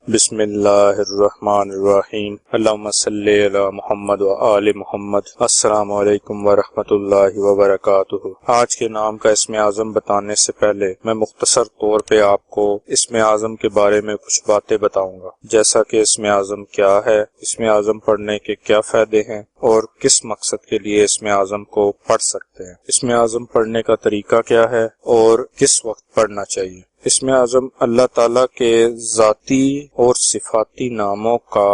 بسم اللہ الرحمن الرحیم، اللہم صلی علی محمد و آل محمد۔ السلام علیکم ورحمۃ اللہ وبرکاتہ۔ آج کے نام کا اسم اعظم بتانے سے پہلے میں مختصر طور پہ آپ کو اسم اعظم کے بارے میں کچھ باتیں بتاؤں گا، جیسا کہ اسم اعظم کیا ہے، اسم اعظم پڑھنے کے کیا فائدے ہیں اور کس مقصد کے لیے اسم اعظم کو پڑھ سکتے ہیں، اسم اعظم پڑھنے کا طریقہ کیا ہے اور کس وقت پڑھنا چاہیے۔ اسم اعظم اللہ تعالیٰ کے ذاتی اور صفاتی ناموں کا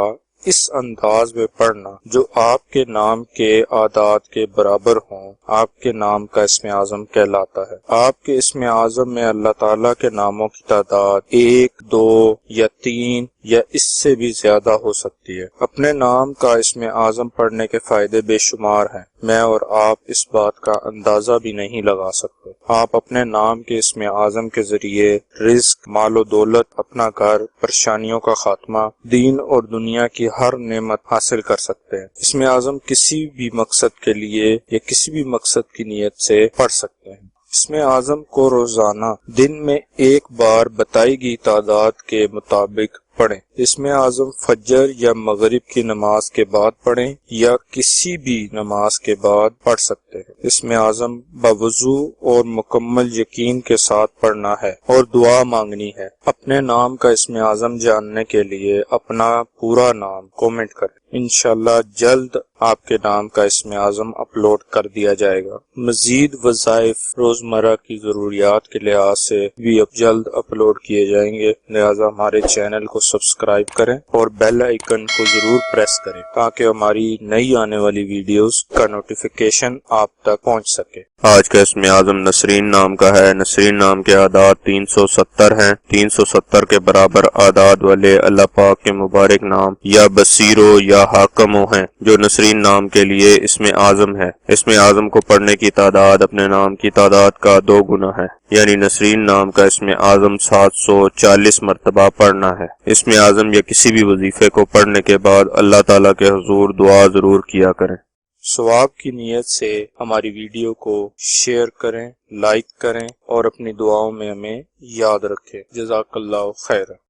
اس انداز میں پڑھنا جو آپ کے نام کے اعداد کے برابر ہوں، آپ کے نام کا اسم اعظم کہلاتا ہے۔ آپ کے اسم اعظم میں اللہ تعالیٰ کے ناموں کی تعداد 1، 2 یا 3 یا اس سے بھی زیادہ ہو سکتی ہے۔ اپنے نام کا اسم اعظم پڑھنے کے فائدے بے شمار ہیں، میں اور آپ اس بات کا اندازہ بھی نہیں لگا سکتے۔ آپ اپنے نام کے اسم اعظم کے ذریعے رزق، مال و دولت، اپنا گھر، پریشانیوں کا خاتمہ، دین اور دنیا کی ہر نعمت حاصل کر سکتے ہیں۔ اسم اعظم کسی بھی مقصد کے لیے یا کسی بھی مقصد کی نیت سے پڑھ سکتے ہیں۔ اسم اعظم کو روزانہ دن میں ایک بار بتائی گئی تعداد کے مطابق پڑھیں۔ اسم اعظم فجر یا مغرب کی نماز کے بعد پڑھیں یا کسی بھی نماز کے بعد پڑھ سکتے ہیں۔ اسم اعظم باوضو اور مکمل یقین کے ساتھ پڑھنا ہے اور دعا مانگنی ہے۔ اپنے نام کا اسم اعظم جاننے کے لیے اپنا پورا نام کومنٹ کریں، انشاءاللہ جلد آپ کے نام کا اسم اعظم اپلوڈ کر دیا جائے گا۔ مزید وظائف روزمرہ کی ضروریات کے لحاظ سے بھی اب جلد اپلوڈ کیے جائیں گے، لہٰذا ہمارے چینل کو سبسکرائب کریں اور بیل آئیکن کو ضرور پریس کریں تاکہ ہماری نئی آنے والی ویڈیوز کا نوٹیفیکیشن آپ تک پہنچ سکے۔ آج کا اسم اعظم نسرین نام کا ہے۔ نسرین نام کے اعداد 370 ہیں۔ 370 کے برابر اعداد والے اللہ پاک کے مبارک نام یا بصیرو یا حاکمو ہیں جو نسرین نام کے لیے اسم اعظم ہے۔ اسم اعظم کو پڑھنے کی تعداد اپنے نام کی تعداد کا 2 گنا ہے، یعنی نسرین نام کا اسم اعظم 740 مرتبہ پڑھنا ہے۔ اسم اعظم یا کسی بھی وظیفے کو پڑھنے کے بعد اللہ تعالیٰ کے حضور دعا ضرور کیا کریں۔ ثواب کی نیت سے ہماری ویڈیو کو شیئر کریں، لائک کریں اور اپنی دعاؤں میں ہمیں یاد رکھیں۔ جزاک اللہ خیر۔